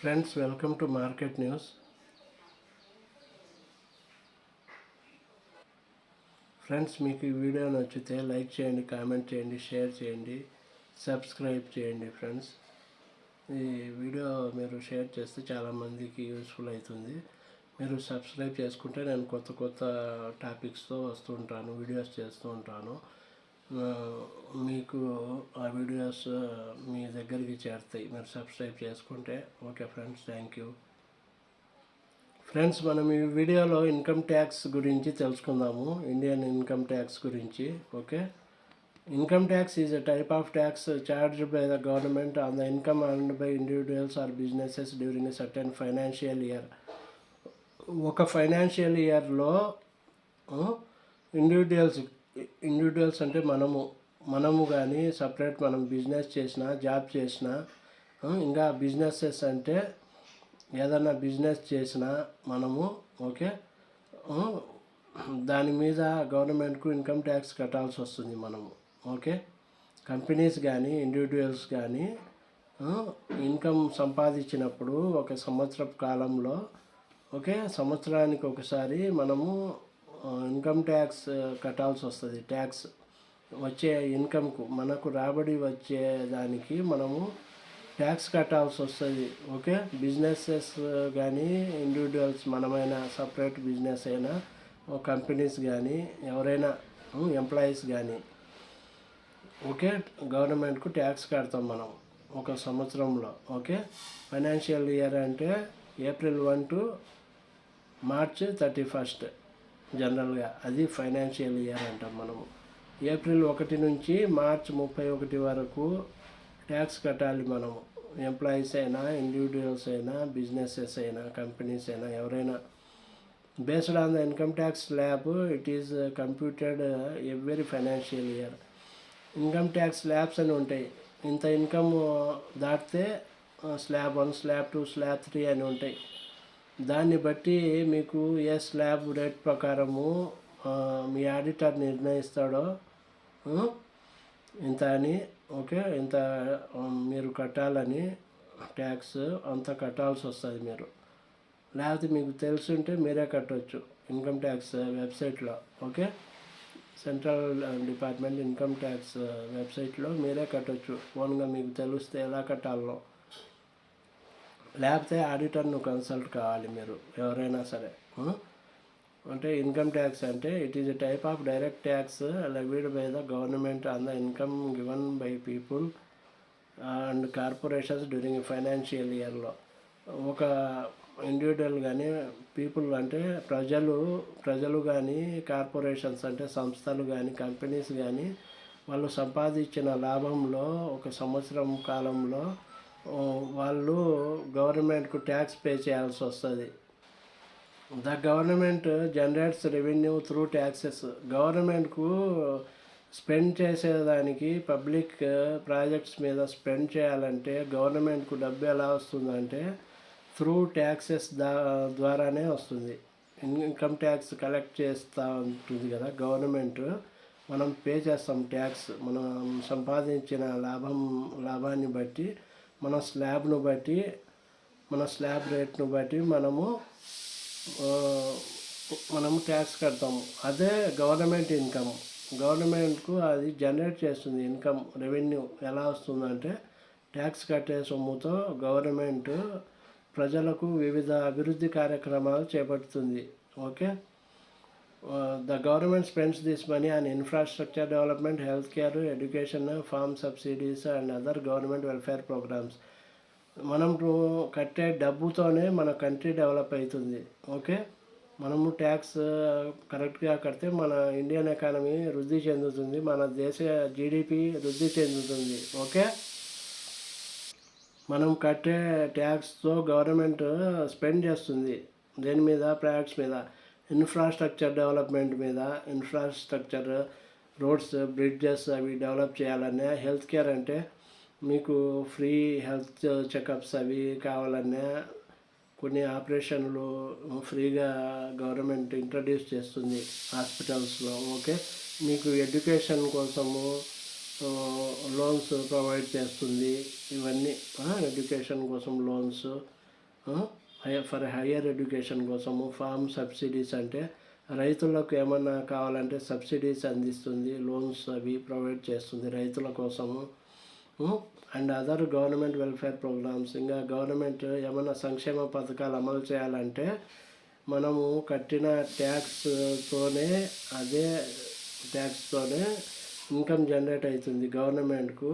Friends, welcome to market news. Friends, మీకు ఈ video నచ్చితే లైక్ చేయండి, కామెంట్ చేయండి, షేర్ చేయండి, సబ్స్క్రైబ్ చేయండి. ఫ్రెండ్స్, ఈ వీడియో మీరు షేర్ చేస్తే చాలామందికి యూస్ఫుల్ అవుతుంది. మీరు సబ్స్క్రైబ్ చేసుకుంటే నేను కొత్త కొత్త టాపిక్స్తో వస్తూ ఉంటాను, వీడియోస్ చేస్తూ ఉంటాను. మీకు ఆ వీడియోస్ మీ దగ్గరికి చేరుతాయి మీరు సబ్స్క్రైబ్ చేసుకుంటే. Okay friends, thank you. Friends, మనం ఈ వీడియోలో ఇన్కమ్ ట్యాక్స్ గురించి తెలుసుకుందాము. ఇండియన్ ఇన్కమ్ ట్యాక్స్ గురించి. Okay, income tax is a type of tax charged by the government on the income earned by individuals or businesses during a certain financial year. ఒక financial ఇయర్లో individuals అంటే మనము కానీ separate మనం business చేసినా, job చేసినా, ఇంకా బిజినెసెస్ అంటే ఏదన్నా బిజినెస్ చేసినా మనము ఓకే దాని మీద గవర్నమెంట్కు ఇన్కమ్ ట్యాక్స్ కట్టాల్సి వస్తుంది మనము. ఓకే, కంపెనీస్ కానీ ఇండివిజువల్స్ కానీ ఇన్కమ్ సంపాదించినప్పుడు ఒక సంవత్సరపు కాలంలో సంవత్సరానికి ఒకసారి మనము ఇన్కమ్ ట్యాక్స్ కట్టాల్సి వస్తుంది. ట్యాక్స్ వచ్చే ఇన్కమ్కు మనకు రాబడి వచ్చే దానికి మనము ట్యాక్స్ కట్టాల్సి వస్తుంది. ఓకే, బిజినెసెస్ కానీ ఇండివిజువల్స్ మనమైనా సపరేట్ బిజినెస్ అయినా కంపెనీస్ కానీ ఎవరైనా ఎంప్లాయీస్ కానీ ఓకే గవర్నమెంట్కు ట్యాక్స్ కడతాం మనం ఒక సంవత్సరంలో. ఓకే, ఫైనాన్షియల్ ఇయర్ అంటే April 1 to March 31 జనరల్గా అది ఫైనాన్షియల్ ఇయర్ అంటాం మనము. April 1 నుంచి March 31 వరకు ట్యాక్స్ కట్టాలి మనము. ఎంప్లాయీస్ అయినా, ఇండివిజువల్స్ అయినా, బిజినెసెస్ అయినా, కంపెనీస్ అయినా ఎవరైనా. Based on the income tax slab it is computed every financial year. Income tax slabs అని ఉంటాయి. ఇంత ఇన్కమ్ దాటితే స్లాబ్ 1, స్లాబ్ 2, స్లాబ్ 3 అని ఉంటాయి. దాన్ని బట్టి మీకు ఏ స్లాబ్ రేట్ ప్రకారము మీ ఆడిటర్ నిర్ణయిస్తాడో ఇంత అని. ఓకే, ఇంత మీరు కట్టాలని ట్యాక్స్ అంత కట్టాల్సి వస్తుంది మీరు. లేకపోతే మీకు తెలుసుంటే మీరే కట్టవచ్చు ఇన్కమ్ ట్యాక్స్ వెబ్సైట్లో. Okay, central department income tax వెబ్సైట్లో మీరే కట్టవచ్చు ఓన్గా, మీకు తెలిస్తే ఎలా కట్టాలో. లేకపోతే ఆడిటర్ను కన్సల్ట్ కావాలి మీరు ఎవరైనా సరే. అంటే ఇన్కమ్ ట్యాక్స్ అంటే it is a type of direct tax levied by the government on the income given by people and corporations during financial ఇయర్లో. ఒక ఇండివిజువల్ కానీ, పీపుల్ అంటే ప్రజలు కానీ, కార్పొరేషన్స్ అంటే సంస్థలు కానీ, కంపెనీస్ కానీ వాళ్ళు సంపాదించిన లాభంలో ఒక సంవత్సరం కాలంలో వాళ్ళు గవర్నమెంట్కు ట్యాక్స్ పే చేయాల్సి వస్తుంది. The government generates revenue through taxes. గవర్నమెంట్కు స్పెండ్ చేసేదానికి పబ్లిక్ ప్రాజెక్ట్స్ మీద స్పెండ్ చేయాలంటే గవర్నమెంట్కు డబ్బు ఎలా వస్తుందంటే త్రూ ట్యాక్సెస్ ద్వారానే వస్తుంది. ఇన్కమ్ ట్యాక్స్ కలెక్ట్ చేస్తూ ఉంటుంది కదా గవర్నమెంట్. మనం పే చేస్తాం ట్యాక్స్. మనం సంపాదించిన లాభాన్ని బట్టి, మన స్లాబ్ను బట్టి, మన స్లాబ్ రేట్ను బట్టి మనము ట్యాక్స్ కడతాము. అదే గవర్నమెంట్ ఇన్కమ్. గవర్నమెంట్కు అది జనరేట్ చేస్తుంది ఇన్కమ్, రెవెన్యూ ఎలా వస్తుందంటే ట్యాక్స్ కట్టే సొమ్ముతో గవర్నమెంట్ ప్రజలకు వివిధ అభివృద్ధి కార్యక్రమాలు చేపడుతుంది. Okay, the government spends this money on infrastructure development, health care, education, farm subsidies and other government welfare programs. మనం కట్టే డబ్బుతోనే మన కంట్రీ డెవలప్ అవుతుంది. ఓకే, మనము ట్యాక్స్ కరెక్ట్గా కడితే మన ఇండియన్ ఎకానమీ వృద్ధి చెందుతుంది, మన దేశ జీడిపి వృద్ధి చెందుతుంది. ఓకే, మనం కట్టే ట్యాక్స్తో గవర్నమెంట్ స్పెండ్ చేస్తుంది దేని మీద? ప్రాజెక్ట్స్ మీద, ఇన్ఫ్రాస్ట్రక్చర్ డెవలప్మెంట్ మీద. ఇన్ఫ్రాస్ట్రక్చర్, రోడ్స్, బ్రిడ్జెస్ అవి డెవలప్ చేయాలనే. హెల్త్ కేర్ అంటే మీకు ఫ్రీ హెల్త్ చెకప్స్ అవి కావాలన్నా, కొన్ని ఆపరేషన్లు ఫ్రీగా గవర్నమెంట్ ఇంట్రడ్యూస్ చేస్తుంది హాస్పిటల్స్లో. ఓకే, మీకు ఎడ్యుకేషన్ కోసము లోన్స్ ప్రొవైడ్ చేస్తుంది. ఇవన్నీ ఎడ్యుకేషన్ కోసం లోన్స్, ఫర్ హయ్యర్ ఎడ్యుకేషన్ కోసము. ఫార్మ్ సబ్సిడీస్ అంటే రైతులకు ఏమన్నా కావాలంటే సబ్సిడీస్ అందిస్తుంది, లోన్స్ అవి ప్రొవైడ్ చేస్తుంది రైతుల కోసము. And other government welfare programs, ఇంకా గవర్నమెంట్ ఏమైనా సంక్షేమ పథకాలు అమలు చేయాలంటే మనము కట్టిన ట్యాక్స్తోనే, అదే ట్యాక్స్తోనే ఇన్కమ్ జనరేట్ అవుతుంది గవర్నమెంట్కు.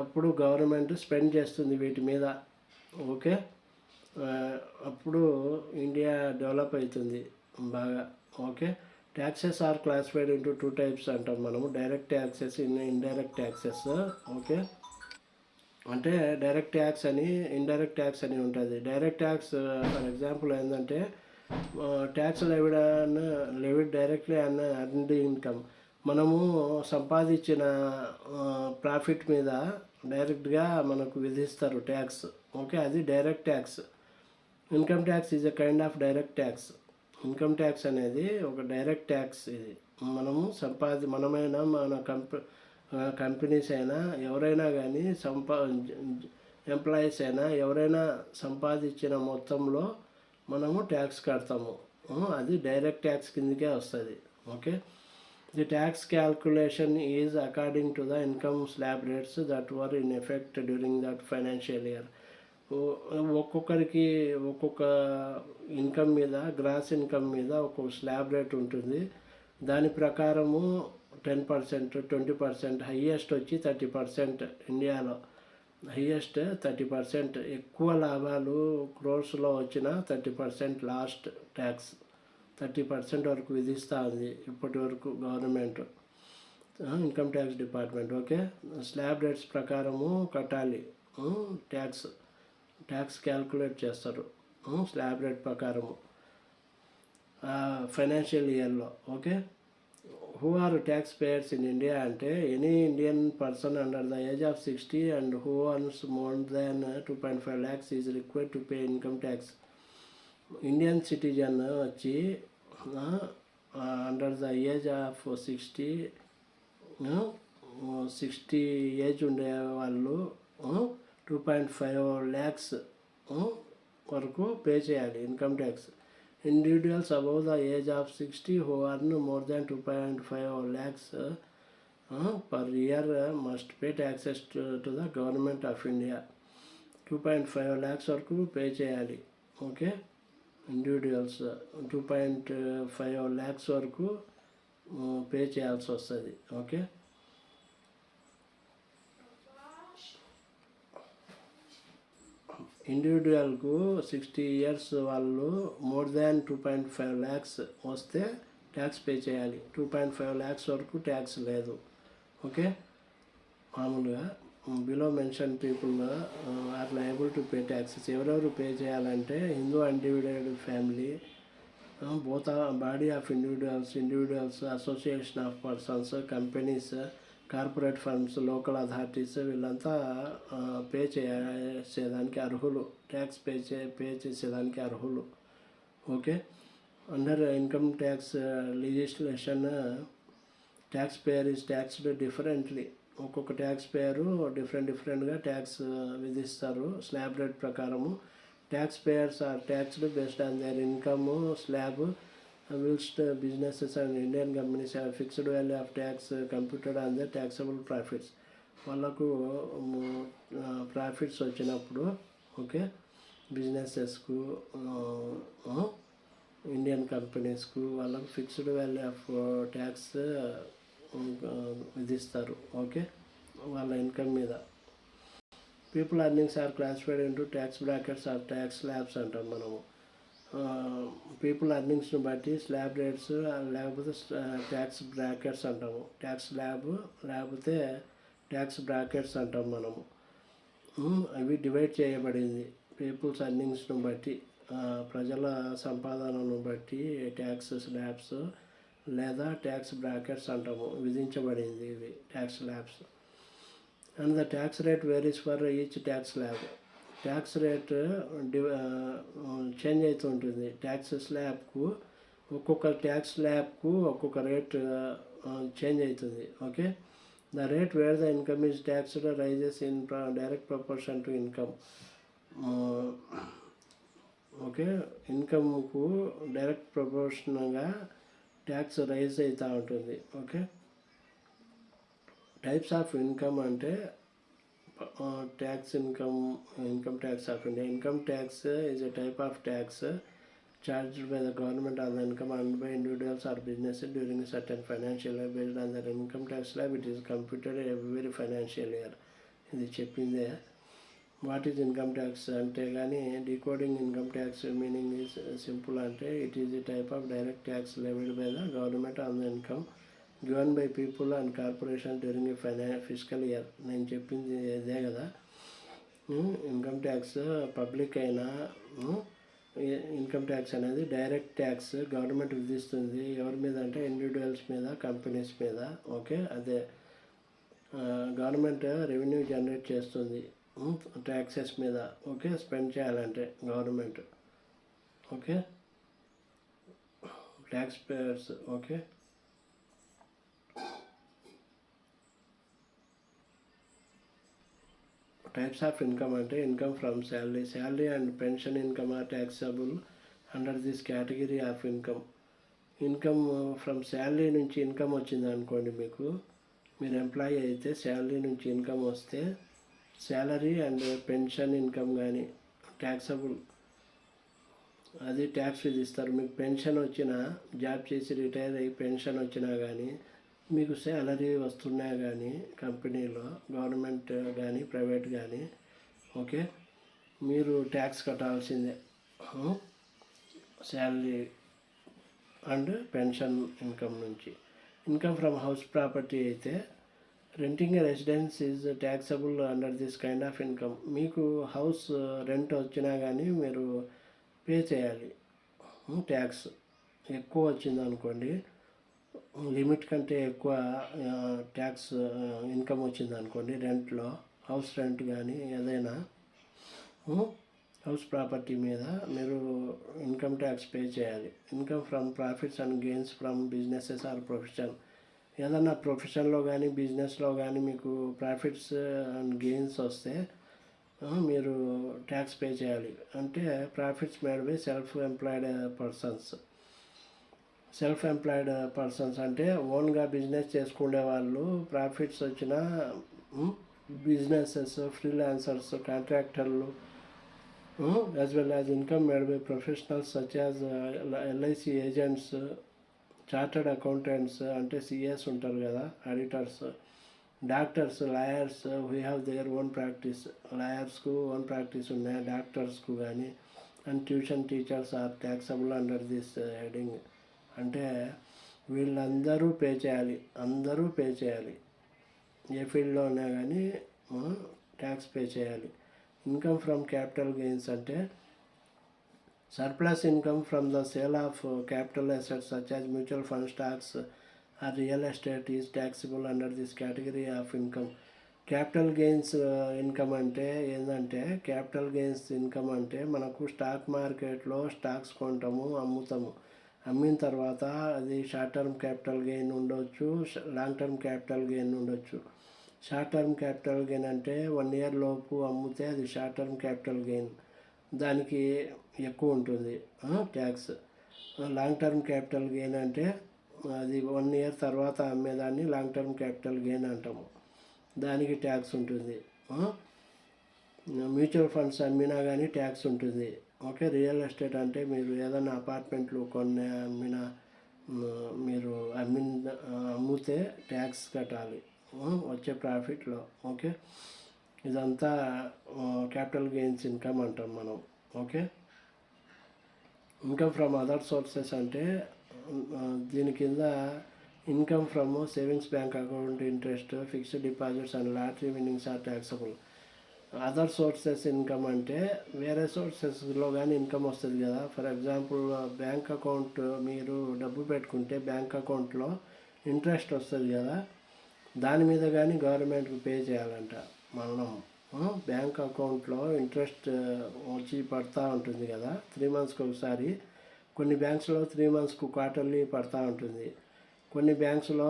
అప్పుడు గవర్నమెంట్ స్పెండ్ చేస్తుంది వీటి మీద. ఓకే, అప్పుడు ఇండియా డెవలప్ అవుతుంది బాగా. Okay, taxes are classified into 2 types అంటాం మనము, direct taxes, indirect taxes. Okay, అంటే డైరెక్ట్ ట్యాక్స్ అని, ఇండైరెక్ట్ ట్యాక్స్ అని ఉంటుంది. డైరెక్ట్ ట్యాక్స్ ఫర్ ఎగ్జాంపుల్ ఏంటంటే tax levied directly on earned income. మనము సంపాదించిన ప్రాఫిట్ మీద డైరెక్ట్గా మనకు విధిస్తారు ట్యాక్స్. ఓకే, అది direct tax. Income tax is a kind of direct tax. Income tax అనేది ఒక డైరెక్ట్ ట్యాక్స్. ఇది మనము మనమైనా మన కంపెనీస్ అయినా ఎవరైనా కానీ ఎంప్లాయీస్ అయినా ఎవరైనా సంపాదించిన మొత్తంలో మనము ట్యాక్స్ కడతాము. అది డైరెక్ట్ ట్యాక్స్ కిందకే వస్తుంది. Okay, the tax calculation is according to the income slab rates that were in effect during that financial year. ఒక్కొక్కరికి ఒక్కొక్క ఇన్కమ్ మీద, గ్రాస్ ఇన్కమ్ మీద ఒక్కొక్క స్లాబ్ రేట్ ఉంటుంది. దాని ప్రకారము 10%, 20%, హయ్యెస్ట్ వచ్చి 30%. ఇండియాలో హయ్యెస్ట్ 30%. ఎక్కువ లాభాలు క్రోర్స్లో వచ్చిన 30% లాస్ట్ ట్యాక్స్. 30% వరకు విధిస్తూ ఉంది ఇప్పటి వరకు government, income tax department. Okay, slab rates ప్రకారము కట్టాలి ట్యాక్స్ క్యాల్కులేట్ చేస్తారు స్లాబ్ రేట్ ప్రకారము ఫైనాన్షియల్ ఇయర్లో. Okay, who are tax payers in India అంటే any Indian person under the age of 60 and who earns more than 2.5 lakhs is required to pay income tax. Indian citizen వచ్చి under the age of 60 age ఉండే వాళ్ళు 2.5 lakhs వరకు pay చేయాలి income tax. Individuals above the age of 60 who earn more than 2.5 lakhs per year must pay taxes to the government of India. 2.5 lakhs వరకు pay చేయాలి. Okay, individuals 2.5 lakhs వరకు pay చేయాల్సి వస్తుంది. Okay, ఇండివిజువల్కు 60 years వాళ్ళు more than 2.5 lakhs వస్తే tax pay చేయాలి. 2.5 lakhs వరకు ట్యాక్స్ లేదు. ఓకే, మామూలుగా below mentioned people are liable to pay taxes. ఎవరెవరు పే చేయాలంటే Hindu undivided family, both body of individuals, association of persons, companies, corporate firms, local authorities, వీళ్ళంతా pay చేసేదానికి అర్హులు, ట్యాక్స్ పే చేసేదానికి అర్హులు. Okay, under income tax legislation tax payer is taxed differently. ఒక్కొక్క tax payer డిఫరెంట్గా tax విధిస్తారు slab rate ప్రకారము. Tax payers are taxed based on their income slab. Whilst businesses and Indian companies have fixed value of tax computed on their taxable profits. వాళ్ళకు profits వచ్చినప్పుడు okay, బిజినెసెస్కు, Indian కంపెనీస్కు వాళ్ళకు fixed value of tax విధిస్తారు. Okay, వాళ్ళ income మీద. People earnings are classified into tax brackets or tax slabs అంటాం మనము. పీపుల్ ఎర్నింగ్స్ని బట్టి స్లాబ్ రేట్స్ లేకపోతే ట్యాక్స్ బ్రాకెట్స్ అంటాము. ట్యాక్స్ స్లాబ్ లేకపోతే ట్యాక్స్ బ్రాకెట్స్ అంటాం మనము. అవి డివైడ్ చేయబడింది పీపుల్స్ ఎర్నింగ్స్ను బట్టి, ప్రజల సంపాదనను బట్టి ట్యాక్స్ స్లాబ్స్ లేదా ట్యాక్స్ బ్రాకెట్స్ అంటాము, విధించబడింది ఇవి tax slabs. And the tax rate varies for each tax slab. Tax rate change అవుతూ ఉంటుంది. ట్యాక్స్ స్లాబ్కు ఒక్కొక్క ట్యాక్స్ స్లాబ్కు ఒక్కొక్క రేట్ చేంజ్ అవుతుంది. Okay, the rate where the income is taxed rises in direct proportion to income. Okay. ఇన్కమ్‌కు direct ప్రపోర్షనల్‌గా tax rise అవుతూ ఉంటుంది. ఓకే. టైప్స్ ఆఫ్ ఇన్కమ్ అంటే tax income tax of India. Income tax is a type of tax charged by the government on the income earned by individuals or businesses during a certain financial year. Based on their income tax slab, it is computed every financial year. ఇది చెప్పిందే. What is income tax అంటే కానీ decoding income tax meaning is simple అంటే it is a type of direct tax levied by the government on the income given by people and corporation during a physical year. నేను చెప్పింది ఇదే కదా. Income tax public అయినా income tax అనేది direct tax government విధిస్తుంది. ఎవరి మీద అంటే ఇండివిజువల్స్ మీద, కంపెనీస్ మీద. ఓకే. అదే గవర్నమెంట్ రెవెన్యూ జనరేట్ చేస్తుంది ట్యాక్సెస్ మీద. ఓకే. స్పెండ్ చేయాలంటే government. Okay. Tax payers. Okay. Types of income అంటే income from salary and pension income are taxable under this category of income. Income from salary నుంచి income వచ్చింది అనుకోండి, మీరు employee అయితే salary నుంచి ఇన్కమ్ వస్తే శాలరీ అండ్ పెన్షన్ ఇన్కమ్ కానీ taxable, అది ట్యాక్స్ విధిస్తారు. మీకు పెన్షన్ వచ్చినా, జాబ్ చేసి రిటైర్ అయ్యి పెన్షన్ వచ్చినా కానీ, మీకు శాలరీ వస్తున్నా కానీ కంపెనీలో, గవర్నమెంట్ కానీ ప్రైవేట్ కానీ, ఓకే, మీరు ట్యాక్స్ కట్టాల్సిందే. శాలరీ అండ్ పెన్షన్ ఇన్కమ్ నుంచి. ఇన్కమ్ ఫ్రమ్ హౌస్ ప్రాపర్టీ అయితే renting A residence is taxable under this kind of income. మీకు హౌస్ రెంట్ వచ్చినా కానీ మీరు పే చేయాలి ట్యాక్స్. ఎక్కువ వచ్చింది అనుకోండి, లిమిట్ కంటే ఎక్కువ ట్యాక్స్ ఇన్కమ్ వచ్చింది అనుకోండి రెంట్లో, హౌస్ రెంట్ కానీ ఏదైనా హౌస్ ప్రాపర్టీ మీద మీరు ఇన్కమ్ ట్యాక్స్ పే చేయాలి. Income from profits and gains from businesses or profession. ఏదన్నా ప్రొఫెషన్లో కానీ బిజినెస్లో కానీ మీకు ప్రాఫిట్స్ అండ్ గెయిన్స్ వస్తే మీరు ట్యాక్స్ పే చేయాలి. అంటే profits made by self employed persons అంటే ఓన్గా బిజినెస్ చేసుకునే వాళ్ళు. ప్రాఫిట్స్ వచ్చిన బిజినెసెస్, ఫ్రీలాన్సర్స్, కాంట్రాక్టర్లు, as well as income made by professionals such as LIC agents, chartered accountants అంటే సిఎస్ ఉంటారు కదా, auditors, doctors, lawyers we have their own practice. లాయర్స్కు ఓన్ ప్రాక్టీస్ ఉన్నాయి, డాక్టర్స్కు కానీ. And tuition teachers are taxable under this heading. అంటే వీళ్ళందరూ pay చేయాలి, అందరూ పే చేయాలి. ఏ ఫీల్డ్లో ఉన్నా కానీ ట్యాక్స్ పే చేయాలి. ఇన్కమ్ ఫ్రమ్ క్యాపిటల్ గెయిన్స్ అంటే surplus income from the sale of capital assets such as mutual fund, stocks or real estate is taxable under this category of income. Capital gains income అంటే ఏంటంటే, capital gains income అంటే మనకు stock మార్కెట్లో stocks కొంటాము, అమ్ముతాము. అమ్మిన తర్వాత అది short term capital gain ఉండొచ్చు, లాంగ్ టర్మ్ క్యాపిటల్ గెయిన్ ఉండొచ్చు. షార్ట్ టర్మ్ క్యాపిటల్ గెయిన్ అంటే 1 year లోపు అమ్మితే అది షార్ట్ టర్మ్ క్యాపిటల్ గెయిన్, దానికి ఎక్కువ ఉంటుంది tax. Long term capital gain అంటే అది 1 year తర్వాత అమ్మేదాన్ని లాంగ్ టర్మ్ క్యాపిటల్ గెయిన్ అంటాము, దానికి ట్యాక్స్ ఉంటుంది. మ్యూచువల్ ఫండ్స్ అమ్మినా కానీ ట్యాక్స్ ఉంటుంది. ఓకే. రియల్ ఎస్టేట్ అంటే మీరు ఏదైనా అపార్ట్మెంట్లు అమ్మినా, మీరు అమ్మితే ట్యాక్స్ కట్టాలి వచ్చే ప్రాఫిట్లో. ఓకే. ఇదంతా క్యాపిటల్ గెయిన్స్ ఇన్కమ్ అంటాం మనం. Okay. Income from other sources అంటే దీని కింద income from savings bank account interest, fixed deposits and lottery winnings are taxable. Other sources income అంటే వేరే సోర్సెస్లో కానీ ఇన్కమ్ వస్తుంది కదా. ఫర్ ఎగ్జాంపుల్ బ్యాంక్ అకౌంట్, మీరు డబ్బు పెట్టుకుంటే బ్యాంక్ అకౌంట్లో ఇంట్రెస్ట్ వస్తుంది కదా, దాని మీద కానీ గవర్నమెంట్కి పే చేయాలంట మనం. బ్యాంక్ అకౌంట్లో ఇంట్రెస్ట్ వచ్చి పడుతూ ఉంటుంది కదా 3 monthsకి ఒకసారి. కొన్ని బ్యాంక్స్లో 3 monthsకు క్వార్టర్లీ పడుతూ ఉంటుంది. కొన్ని బ్యాంక్స్లో